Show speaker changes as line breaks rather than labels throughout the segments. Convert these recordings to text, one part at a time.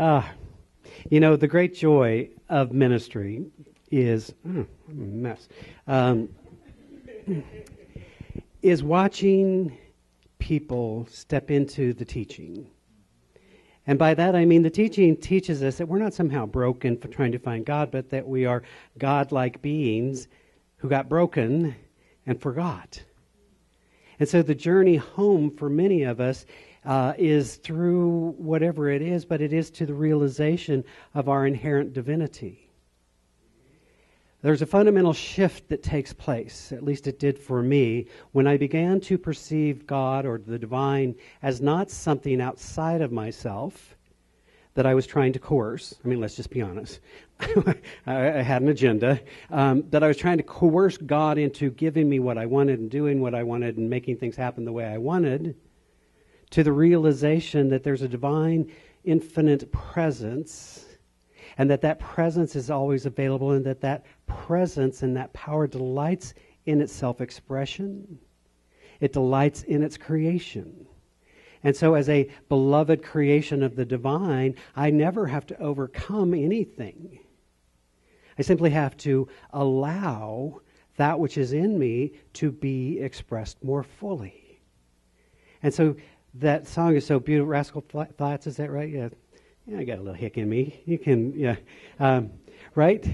Ah, the great joy of ministry is, I'm a mess, is watching people step into the teaching. And by that I mean the teaching teaches us that we're not somehow broken for trying to find God, but that we are God-like beings who got broken and forgot. And so the journey home for many of us is through whatever it is, but it is to the realization of our inherent divinity. There's a fundamental shift that takes place, at least it did for me, when I began to perceive God or the divine as not something outside of myself that I was trying to coerce. I mean, let's just be honest. I had an agenda that I was trying to coerce God into giving me what I wanted and doing what I wanted and making things happen the way I wanted, to the realization that there's a divine, infinite presence, and that presence is always available, and that presence and that power delights in its self-expression. It delights in its creation. And so as a beloved creation of the divine, I never have to overcome anything. I simply have to allow that which is in me to be expressed more fully. And so that song is so beautiful. Rascal Flatts, is that right? Yeah, I got a little hick in me. You can, yeah. Right?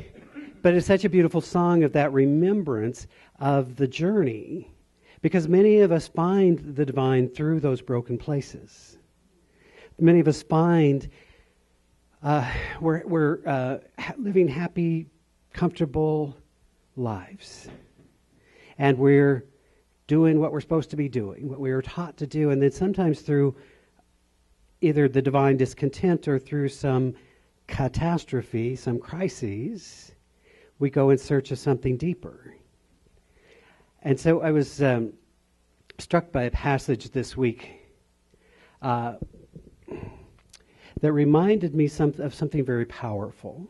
But it's such a beautiful song of that remembrance of the journey, because many of us find the divine through those broken places. Many of us find we're living happy, comfortable lives. And we're doing what we're supposed to be doing, what we were taught to do. And then sometimes through either the divine discontent or through some catastrophe, some crises, we go in search of something deeper. And so I was struck by a passage this week that reminded me of something very powerful.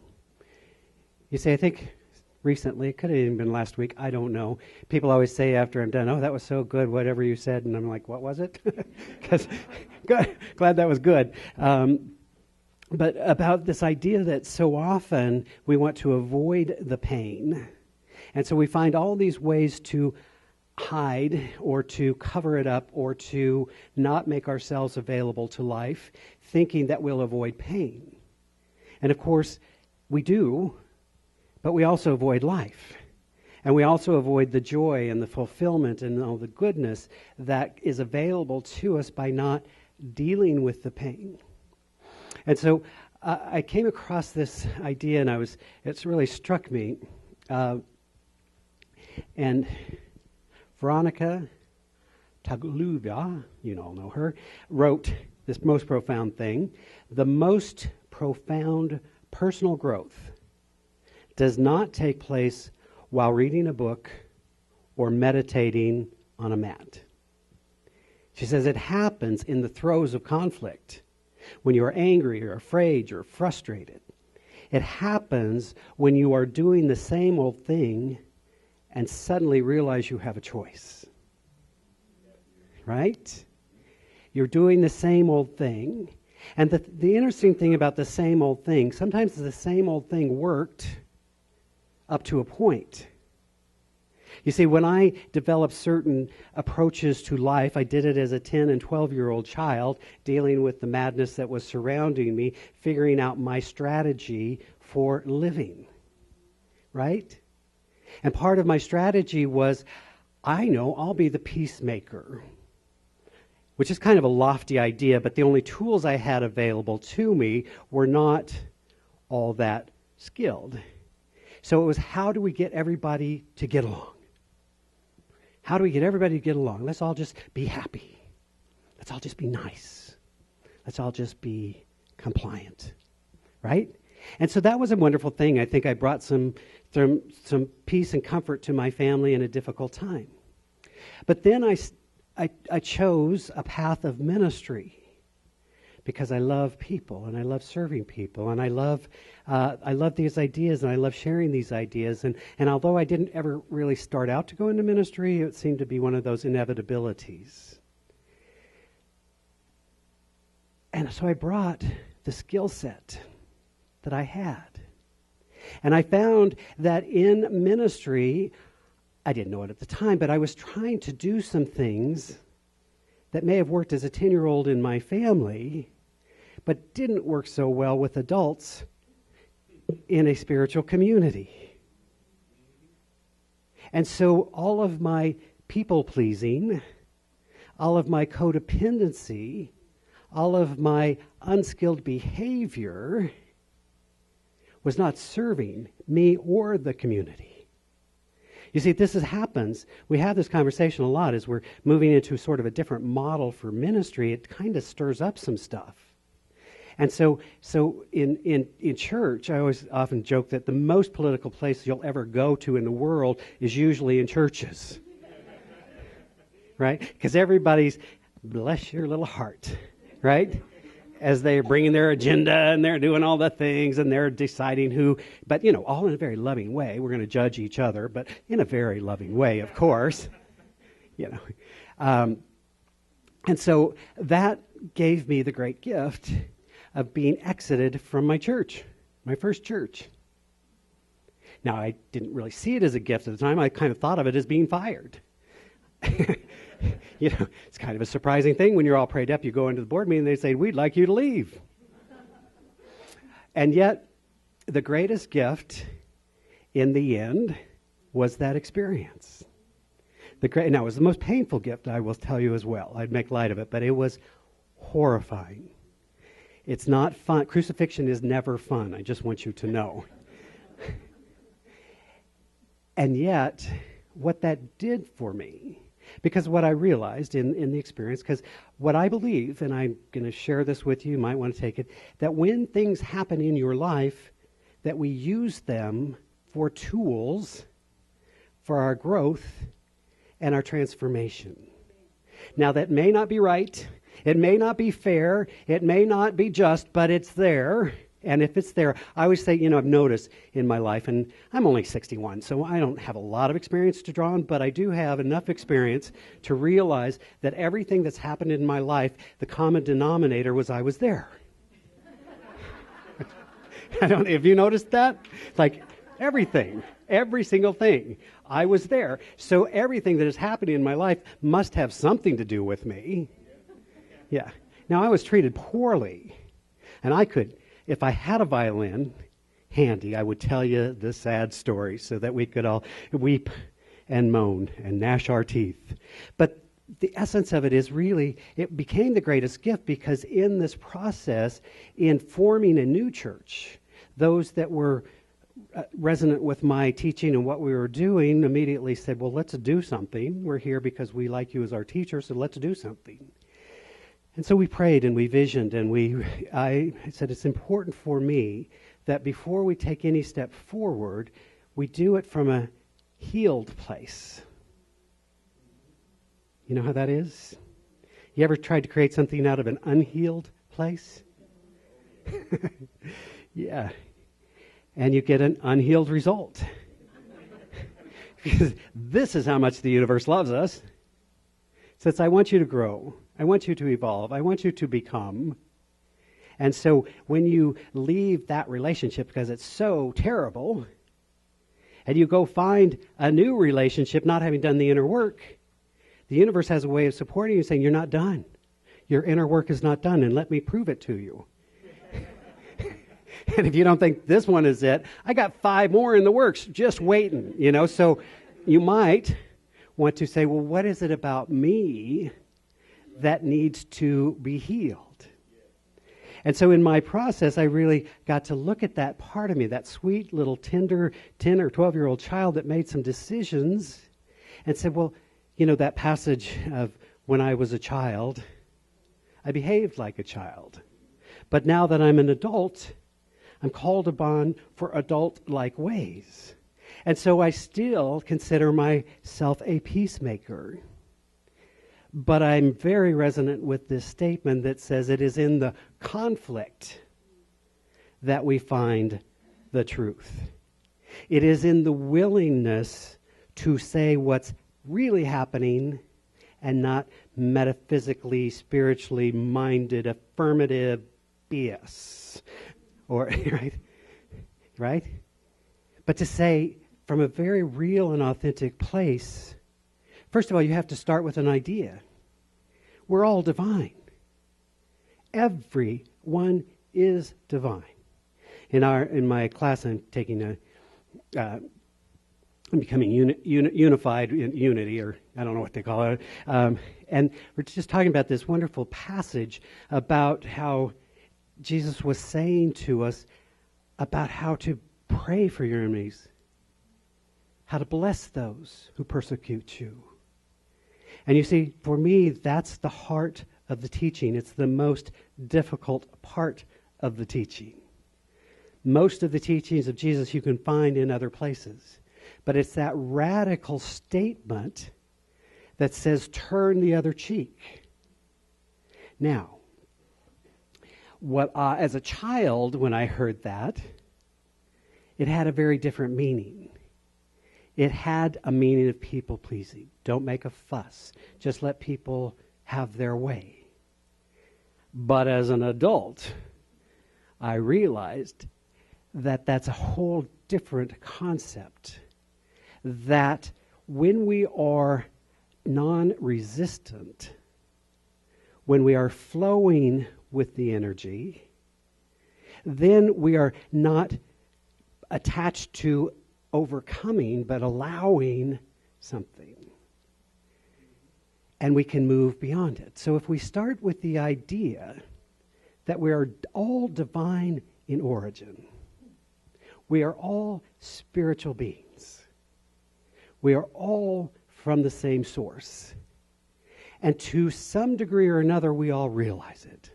You see, I think recently, it could have even been last week, I don't know. People always say after I'm done, oh, that was so good, whatever you said. And I'm like, what was it? Because glad that was good. But about this idea that so often we want to avoid the pain. And so we find all these ways to hide or to cover it up or to not make ourselves available to life, thinking that we'll avoid pain. And of course, we do, but we also avoid life. And we also avoid the joy and the fulfillment and all the goodness that is available to us by not dealing with the pain. And so I came across this idea, and it's really struck me. And Veronica Tagluva, you all know her, wrote this most profound thing: the most profound personal growth does not take place while reading a book or meditating on a mat. She says it happens in the throes of conflict, when you are angry or afraid or frustrated. It happens when you are doing the same old thing and suddenly realize you have a choice. Right? You're doing the same old thing. And the interesting thing about the same old thing, sometimes the same old thing worked up to a point. You see, when I developed certain approaches to life, I did it as a 10 and 12-year-old child, dealing with the madness that was surrounding me, figuring out my strategy for living. Right? And part of my strategy was, I know I'll be the peacemaker, which is kind of a lofty idea, but the only tools I had available to me were not all that skilled. So it was, how do we get everybody to get along? How do we get everybody to get along? Let's all just be happy. Let's all just be nice. Let's all just be compliant. Right? And so that was a wonderful thing. I think I brought some peace and comfort to my family in a difficult time. But then I chose a path of ministry, because I love people and I love serving people and I love these ideas and I love sharing these ideas. And although I didn't ever really start out to go into ministry, it seemed to be one of those inevitabilities. And so I brought the skill set that I had. And I found that in ministry, I didn't know it at the time, but I was trying to do some things that may have worked as a 10-year-old in my family, but didn't work so well with adults in a spiritual community. And so all of my people-pleasing, all of my codependency, all of my unskilled behavior was not serving me or the community. You see, happens. We have this conversation a lot as we're moving into sort of a different model for ministry. It kind of stirs up some stuff. And so in church, I always often joke that the most political place you'll ever go to in the world is usually in churches. Right? Because everybody's, bless your little heart, right? As they're bringing their agenda and they're doing all the things and they're deciding who, but, all in a very loving way. We're going to judge each other, but in a very loving way, of course. And so that gave me the great gift of being exited from my church, my first church. Now, I didn't really see it as a gift at the time. I kind of thought of it as being fired. It's kind of a surprising thing when you're all prayed up. You go into the board meeting and they say, we'd like you to leave. And yet, the greatest gift in the end was that experience. Now, it was the most painful gift, I will tell you as well. I'd make light of it, but it was horrifying. It's not fun. Crucifixion is never fun. I just want you to know. And yet, what that did for me, because what I realized in the experience, because what I believe, and I'm going to share this with you, you might want to take it, that when things happen in your life, that we use them for tools for our growth and our transformation. Now, that may not be right. It may not be fair. It may not be just, but it's there. And if it's there, I always say, I've noticed in my life, and I'm only 61, so I don't have a lot of experience to draw on, but I do have enough experience to realize that everything that's happened in my life, the common denominator was I was there. Have you noticed that? Like everything, every single thing, I was there. So everything that is happening in my life must have something to do with me. Yeah. Now, I was treated poorly, and I could, if I had a violin handy, I would tell you the sad story so that we could all weep and moan and gnash our teeth. But the essence of it is really, it became the greatest gift because in this process, in forming a new church, those that were resonant with my teaching and what we were doing immediately said, well, let's do something. We're here because we like you as our teacher, so let's do something. And so we prayed and we visioned and I said it's important for me that before we take any step forward, we do it from a healed place. You know how that is? You ever tried to create something out of an unhealed place? Yeah. And you get an unhealed result. Because this is how much the universe loves us. It says, I want you to grow. I want you to evolve. I want you to become. And so when you leave that relationship because it's so terrible, and you go find a new relationship not having done the inner work, the universe has a way of supporting you saying, you're not done. Your inner work is not done, and let me prove it to you. And if you don't think this one is it, I got 5 more in the works just waiting, So you might want to say, well, what is it about me that needs to be healed? And so in my process, I really got to look at that part of me, that sweet little tender 10 or 12-year-old child that made some decisions and said, well, that passage of when I was a child, I behaved like a child. But now that I'm an adult, I'm called upon for adult-like ways. And so I still consider myself a peacemaker. But I'm very resonant with this statement that says it is in the conflict that we find the truth. It is in the willingness to say what's really happening and not metaphysically, spiritually minded, affirmative BS. Or, right? But to say, from a very real and authentic place, first of all, you have to start with an idea. We're all divine. Everyone is divine. In my class, I'm taking I'm becoming unified in unity, or I don't know what they call it. And we're just talking about this wonderful passage about how Jesus was saying to us about how to pray for your enemies, how to bless those who persecute you. And you see, for me, that's the heart of the teaching. It's the most difficult part of the teaching. Most of the teachings of Jesus you can find in other places. But it's that radical statement that says, turn the other cheek. Now, as a child, when I heard that, it had a very different meaning. It had a meaning of people-pleasing. Don't make a fuss. Just let people have their way. But as an adult, I realized that that's a whole different concept. That when we are non-resistant, when we are flowing with the energy, then we are not attached to overcoming, but allowing something. And we can move beyond it. So if we start with the idea that we are all divine in origin, we are all spiritual beings. We are all from the same source. And to some degree or another, we all realize it.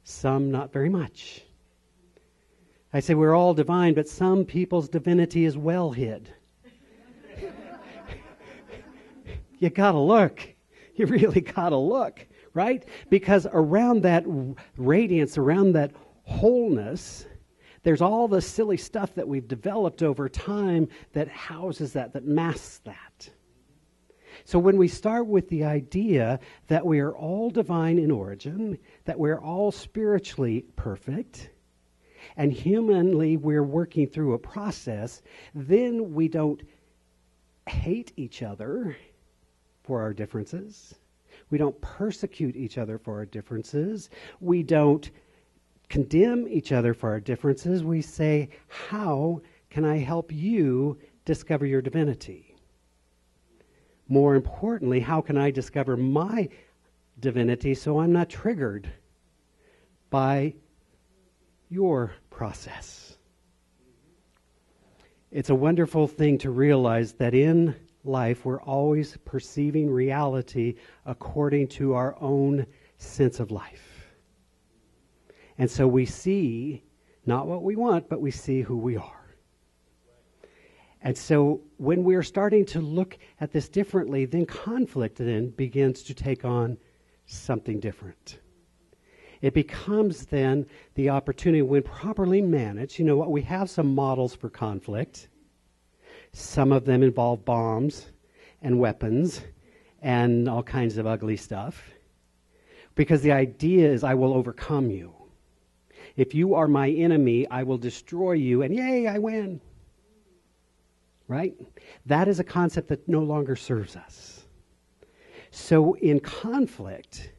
Some not very much. I say we're all divine, but some people's divinity is well hid. You gotta look. You really gotta look, right? Because around that radiance, around that wholeness, there's all the silly stuff that we've developed over time that houses that masks that. So when we start with the idea that we are all divine in origin, that we're all spiritually perfect, and humanly we're working through a process, then we don't hate each other for our differences. We don't persecute each other for our differences. We don't condemn each other for our differences. We say, how can I help you discover your divinity? More importantly, how can I discover my divinity so I'm not triggered by your process? It's a wonderful thing to realize that in life we're always perceiving reality according to our own sense of life. And so we see not what we want, but we see who we are. And so when we're starting to look at this differently, then conflict then begins to take on something different. It becomes then the opportunity, when properly managed, we have some models for conflict. Some of them involve bombs and weapons and all kinds of ugly stuff. Because the idea is, I will overcome you. If you are my enemy, I will destroy you, and yay, I win. Right? That is a concept that no longer serves us. So in conflict,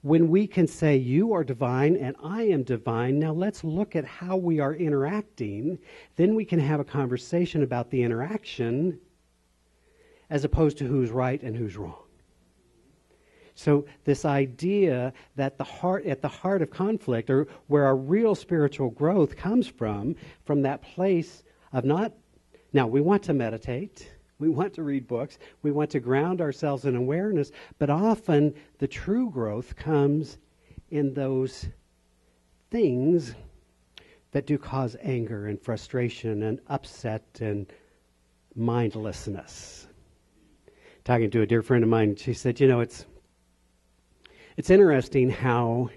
when we can say, you are divine and I am divine, now let's look at how we are interacting, then we can have a conversation about the interaction as opposed to who's right and who's wrong. So this idea that at the heart of conflict, or where our real spiritual growth comes from that place of not, now we want to meditate, we want to read books, we want to ground ourselves in awareness, but often the true growth comes in those things that do cause anger and frustration and upset and mindlessness. Talking to a dear friend of mine, she said, it's interesting how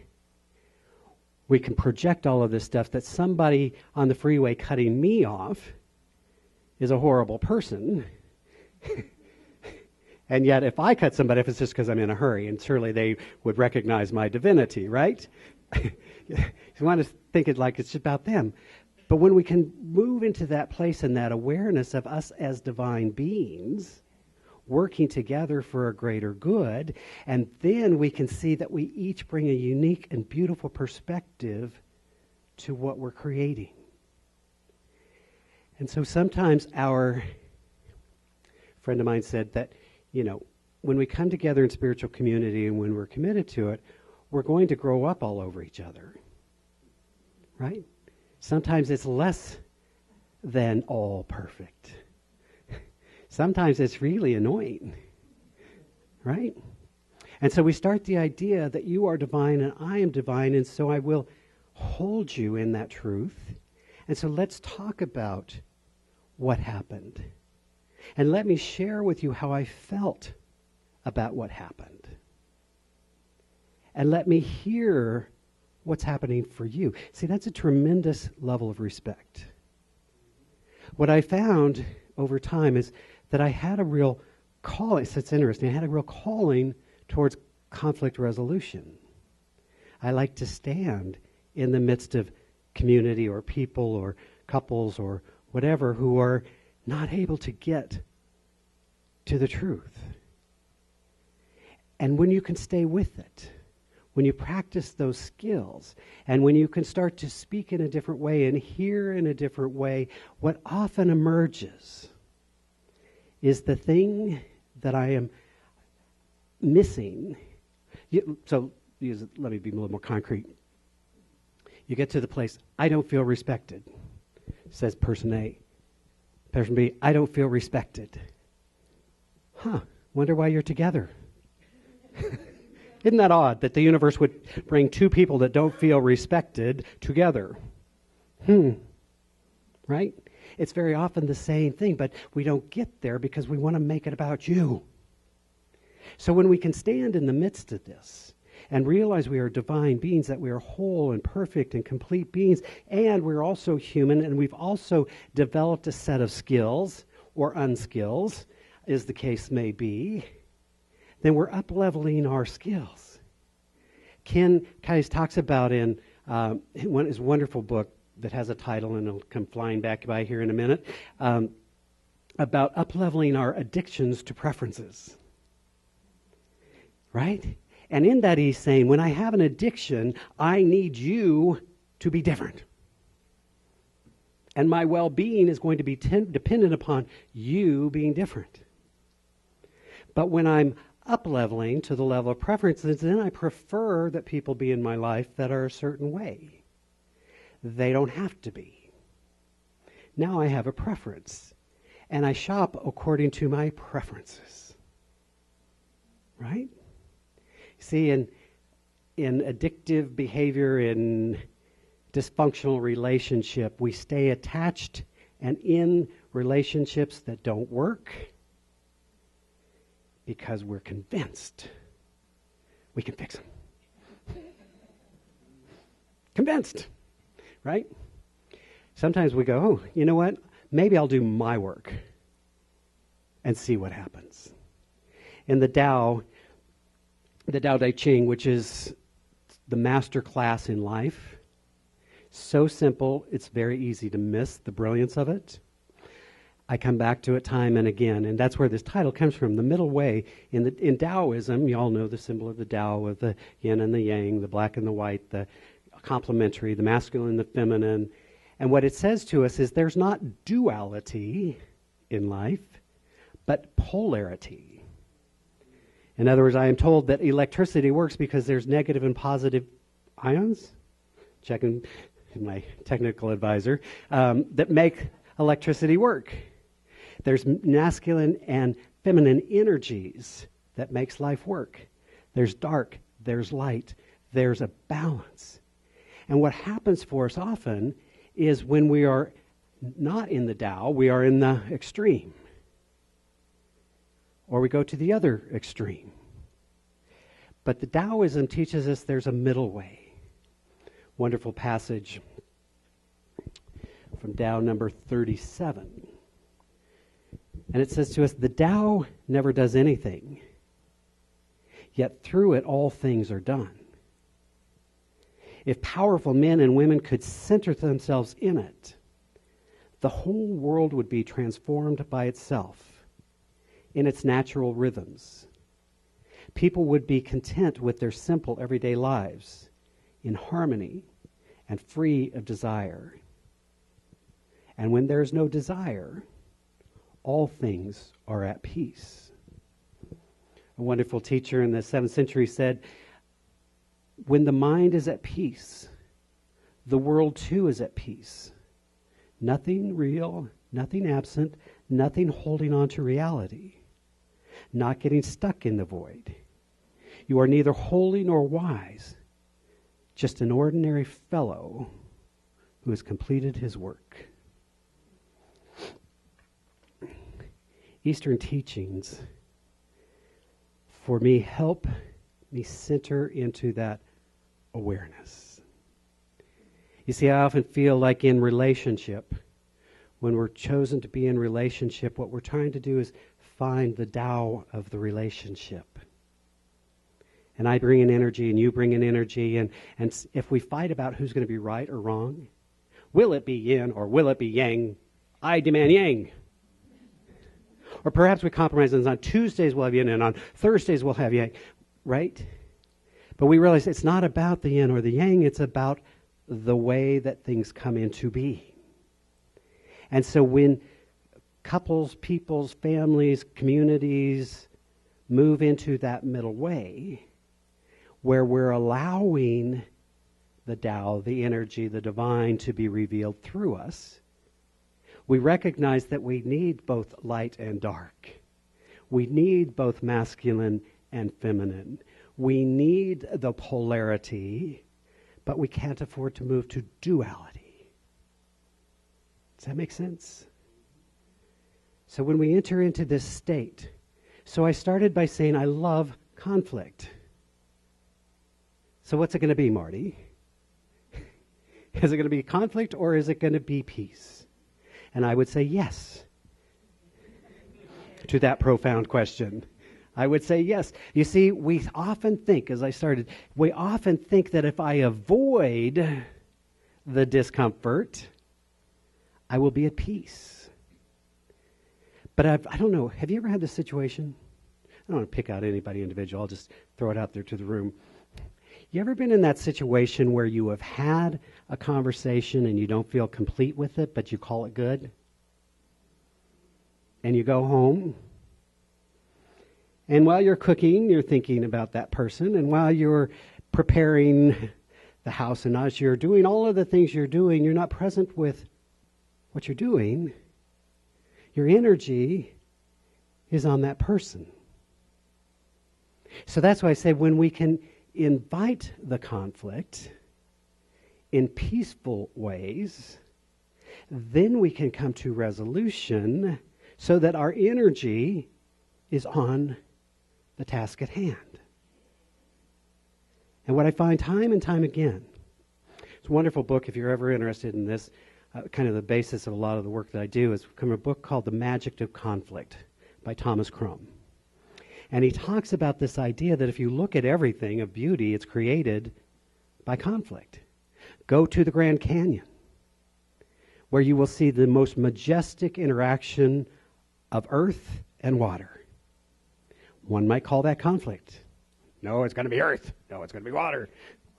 we can project all of this stuff, that somebody on the freeway cutting me off is a horrible person. And yet if I cut somebody off, it's just because I'm in a hurry, and surely they would recognize my divinity, right? You want to think it like it's about them. But when we can move into that place and that awareness of us as divine beings working together for a greater good, and then we can see that we each bring a unique and beautiful perspective to what we're creating. And so sometimes our friend of mine said that, when we come together in spiritual community and when we're committed to it, we're going to grow up all over each other. Right? Sometimes it's less than all perfect. Sometimes it's really annoying. Right? And so we start the idea that you are divine and I am divine, and so I will hold you in that truth. And so let's talk about what happened. And let me share with you how I felt about what happened. And let me hear what's happening for you. See, that's a tremendous level of respect. What I found over time is that I had a real calling. So it's interesting. I had a real calling towards conflict resolution. I like to stand in the midst of community or people or couples or whatever who are not able to get to the truth. And when you can stay with it, when you practice those skills, and when you can start to speak in a different way and hear in a different way, what often emerges is the thing that I am missing. Let me be a little more concrete. You get to the place, I don't feel respected, says person A. Person B, I don't feel respected. Wonder why you're together. Isn't that odd that the universe would bring two people that don't feel respected together? Right? It's very often the same thing, but we don't get there because we want to make it about you. So when we can stand in the midst of this and realize we are divine beings, that we are whole and perfect and complete beings, and we're also human, and we've also developed a set of skills, or unskills, as the case may be, then we're up-leveling our skills. Ken Kais talks about in his wonderful book that has a title, and it'll come flying back by here in a minute, about up-leveling our addictions to preferences. Right? And in that he's saying, when I have an addiction, I need you to be different. And my well-being is going to be dependent upon you being different. But when I'm up-leveling to the level of preferences, then I prefer that people be in my life that are a certain way. They don't have to be. Now I have a preference, and I shop according to my preferences. Right? See, in addictive behavior, in dysfunctional relationship, we stay attached and in relationships that don't work because we're convinced we can fix them. Convinced, right? Sometimes we go, oh, you know what? Maybe I'll do my work and see what happens. In the Tao Te Ching, which is the master class in life, so simple, it's very easy to miss the brilliance of it. I come back to it time and again, and that's where this title comes from. The middle way in Taoism, you all know the symbol of the Tao, of the yin and the yang, the black and the white, the complementary, the masculine and the feminine. And what it says to us is there's not duality in life, but polarity. In other words, I am told that electricity works because there's negative and positive ions, checking my technical advisor, that make electricity work. There's masculine and feminine energies that makes life work. There's dark, there's light, there's a balance. And what happens for us often is when we are not in the Tao, we are in the extreme. Or we go to the other extreme. But the Taoism teaches us there's a middle way. Wonderful passage from Tao number 37. And it says to us, the Tao never does anything, yet through it all things are done. If powerful men and women could center themselves in it, the whole world would be transformed by itself, in its natural rhythms. People would be content with their simple everyday lives, in harmony and free of desire. And when there is no desire, all things are at peace. A wonderful teacher in the 7th century said, when the mind is at peace, the world too is at peace. Nothing real, nothing absent, nothing holding on to reality. Not getting stuck in the void. You are neither holy nor wise, just an ordinary fellow who has completed his work. Eastern teachings, for me, help me center into that awareness. You see, I often feel like in relationship, when we're chosen to be in relationship, what we're trying to do is find the Tao of the relationship. And I bring in energy and you bring in energy, and if we fight about who's going to be right or wrong, will it be yin or will it be yang? I demand yang. Or perhaps we compromise and on Tuesdays we'll have yin and on Thursdays we'll have yang, right? But we realize it's not about the yin or the yang, it's about the way that things come into being. And so when couples, peoples, families, communities move into that middle way, where we're allowing the Tao, the energy, the divine to be revealed through us, we recognize that we need both light and dark. We need both masculine and feminine. We need the polarity, but we can't afford to move to duality. Does that make sense? So when we enter into this state, so I started by saying I love conflict. So what's it going to be, Marty? Is it going to be conflict or is it going to be peace? And I would say yes to that profound question. I would say yes. You see, we often think, as I started, we often think that if I avoid the discomfort, I will be at peace. But I don't know, have you ever had this situation? I don't want to pick out anybody individual, I'll just throw it out there to the room. You ever been in that situation where you have had a conversation and you don't feel complete with it, but you call it good? And you go home, and while you're cooking, you're thinking about that person, and while you're preparing the house, and as you're doing all of the things you're doing, you're not present with what you're doing. Your energy is on that person. So that's why I say when we can invite the conflict in peaceful ways, then we can come to resolution so that our energy is on the task at hand. And what I find time and time again, it's a wonderful book if you're ever interested in this, kind of the basis of a lot of the work that I do is from a book called The Magic of Conflict by Thomas Crumb. And he talks about this idea that if you look at everything of beauty, it's created by conflict. Go to the Grand Canyon, where you will see the most majestic interaction of earth and water. One might call that conflict. No, it's going to be earth. No, it's going to be water.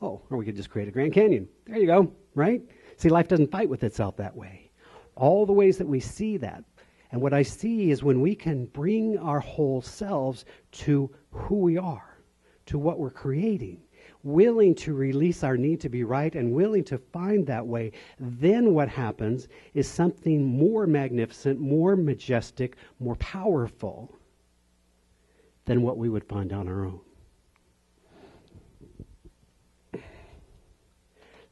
Oh, or we could just create a Grand Canyon. There you go, right? See, life doesn't fight with itself that way. All the ways that we see that. And what I see is when we can bring our whole selves to who we are, to what we're creating, willing to release our need to be right and willing to find that way, then what happens is something more magnificent, more majestic, more powerful than what we would find on our own.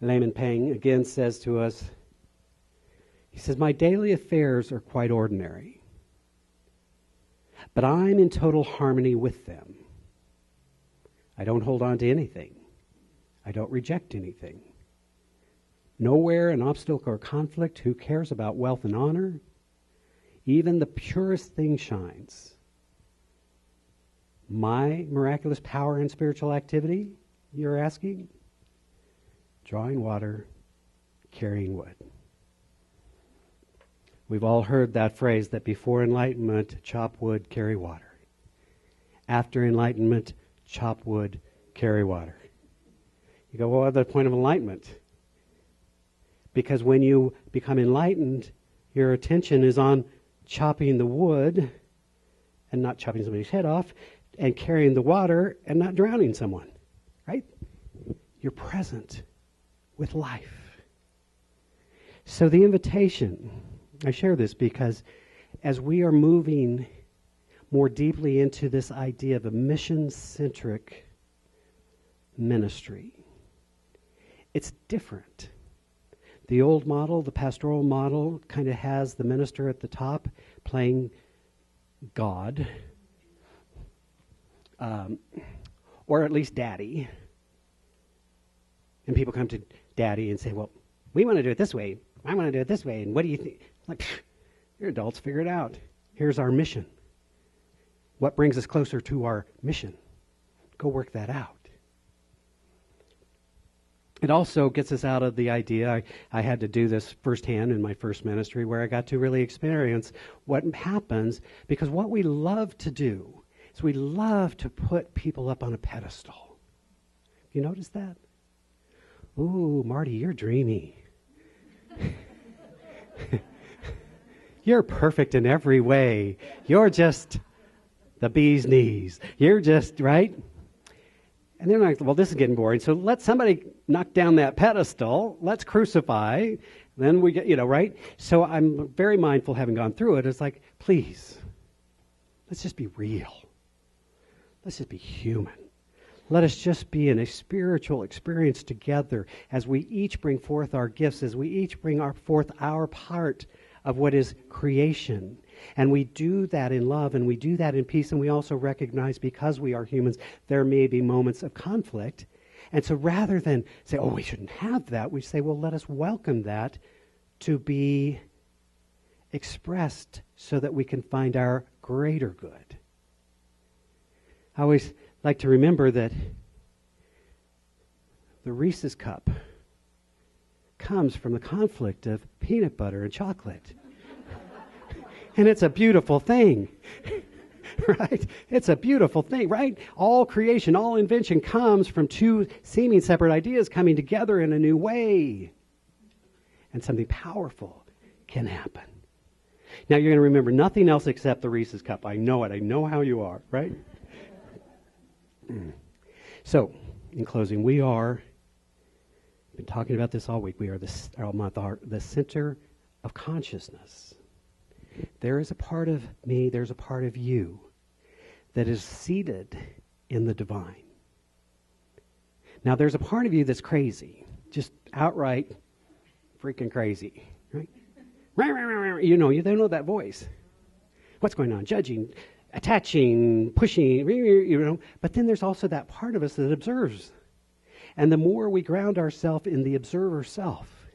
Layman Peng again says to us, he says, my daily affairs are quite ordinary, but I'm in total harmony with them. I don't hold on to anything. I don't reject anything. Nowhere an obstacle or conflict. Who cares about wealth and honor? Even the purest thing shines. My miraculous power and spiritual activity, you're asking? drawing water, carrying wood. We've all heard that phrase that before enlightenment, chop wood, carry water. After enlightenment, chop wood, carry water. You go, well, what's the point of enlightenment? Because when you become enlightened, your attention is on chopping the wood and not chopping somebody's head off, and carrying the water and not drowning someone, right? You're present with life. So the invitation, I share this because as we are moving more deeply into this idea of a mission-centric ministry, it's different. The old model, the pastoral model, kind of has the minister at the top playing God, or at least daddy. And people come to daddy and say, well, we want to do it this way. I want to do it this way. And what do you think? Like, you're adults, figure it out. Here's our mission. What brings us closer to our mission? Go work that out. It also gets us out of the idea, I had to do this firsthand in my first ministry, where I got to really experience what happens, because what we love to do is we love to put people up on a pedestal. You notice that? Ooh, Marty, you're dreamy. You're perfect in every way. You're just the bee's knees. You're just, right? And they're like, well, this is getting boring. So let somebody knock down that pedestal. Let's crucify. Then we get, right? So I'm very mindful, having gone through it. It's like, please, let's just be real. Let's just be human. Let us just be in a spiritual experience together as we each bring forth our gifts, as we each bring forth our part of what is creation. And we do that in love, and we do that in peace, and we also recognize, because we are humans, there may be moments of conflict. And so rather than say, oh, we shouldn't have that, we say, well, let us welcome that to be expressed so that we can find our greater good. I always like to remember that the Reeses Cup comes from the conflict of peanut butter and chocolate. And it's a beautiful thing, right? It's a beautiful thing, right? All creation, all invention comes from two seeming separate ideas coming together in a new way. And something powerful can happen. Now you're going to remember nothing else except the Reeses Cup. I know it. I know how you are, right? So, in closing, we've been talking about this all week. We are the center of consciousness. There is a part of me, there's a part of you that is seated in the divine. Now, there's a part of you that's crazy, just outright freaking crazy, right? You know that voice. What's going on? Judging, attaching, pushing, But then there's also that part of us that observes. And the more we ground ourselves in the observer self,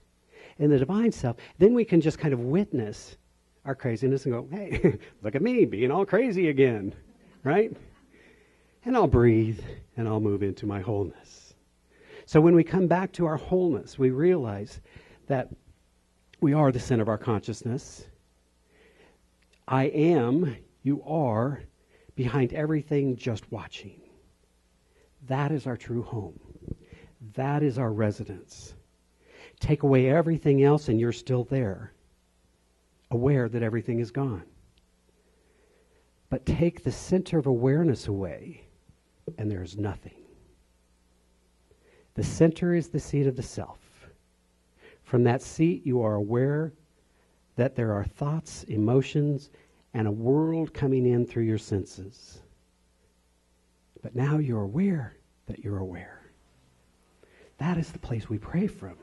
in the divine self, then we can just kind of witness our craziness and go, hey, look at me being all crazy again, right? And I'll breathe and I'll move into my wholeness. So when we come back to our wholeness, we realize that we are the center of our consciousness. I am, you are, behind everything, just watching. That is our true home. That is our residence. Take away everything else and you're still there, aware that everything is gone. But take the center of awareness away and there's nothing. The center is the seat of the self. From that seat you are aware that there are thoughts, emotions, and a world coming in through your senses. But now you're aware that you're aware. That is the place we pray from.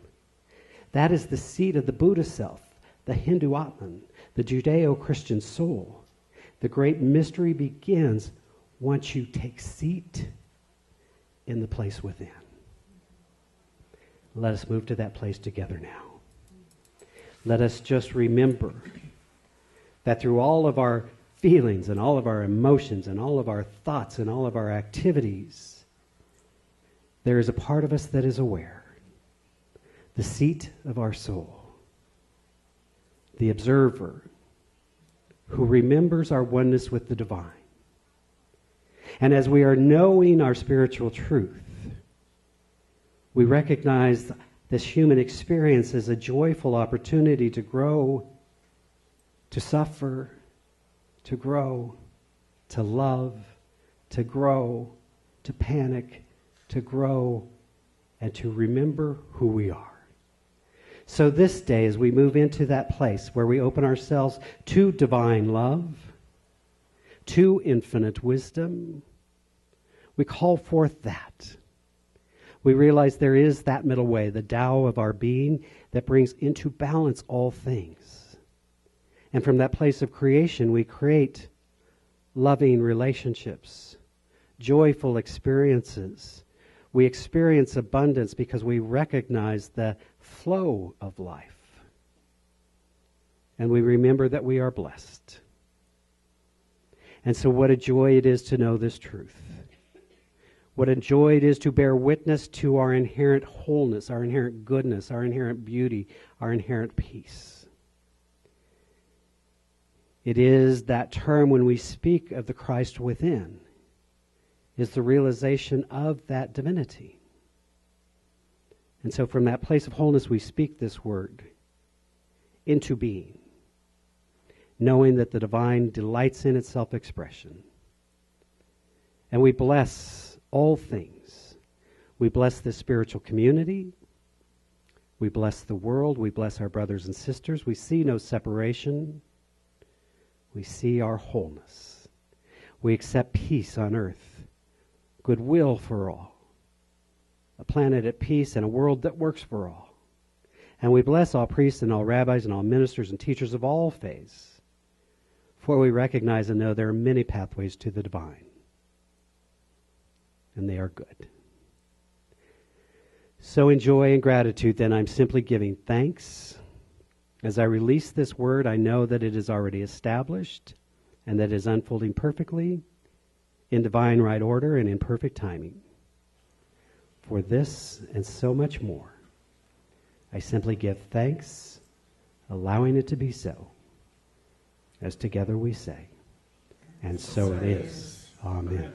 That is the seat of the Buddha self, the Hindu Atman, the Judeo-Christian soul. The great mystery begins once you take seat in the place within. Let us move to that place together now. Let us just remember that through all of our feelings and all of our emotions and all of our thoughts and all of our activities, there is a part of us that is aware. the seat of our soul, the observer who remembers our oneness with the divine. And as we are knowing our spiritual truth, we recognize this human experience as a joyful opportunity to grow, to suffer, to grow, to love, to grow, to panic, to grow, and to remember who we are. So this day, as we move into that place where we open ourselves to divine love, to infinite wisdom, we call forth that. We realize there is that middle way, the Tao of our being that brings into balance all things. And from that place of creation, we create loving relationships, joyful experiences. We experience abundance because we recognize the flow of life. And we remember that we are blessed. And so what a joy it is to know this truth. What a joy it is to bear witness to our inherent wholeness, our inherent goodness, our inherent beauty, our inherent peace. It is that term when we speak of the Christ within, is the realization of that divinity. And so from that place of wholeness, we speak this word into being, knowing that the divine delights in its self-expression. And we bless all things. We bless this spiritual community. We bless the world. We bless our brothers and sisters. We see no separation. We see our wholeness. We accept peace on earth, goodwill for all, a planet at peace and a world that works for all. And we bless all priests and all rabbis and all ministers and teachers of all faiths, for we recognize and know there are many pathways to the divine, and they are good. So in joy and gratitude, then, I'm simply giving thanks. As I release this word, I know that it is already established and that it is unfolding perfectly in divine right order and in perfect timing. For this and so much more, I simply give thanks, allowing it to be so, as together we say, and so it is. Amen.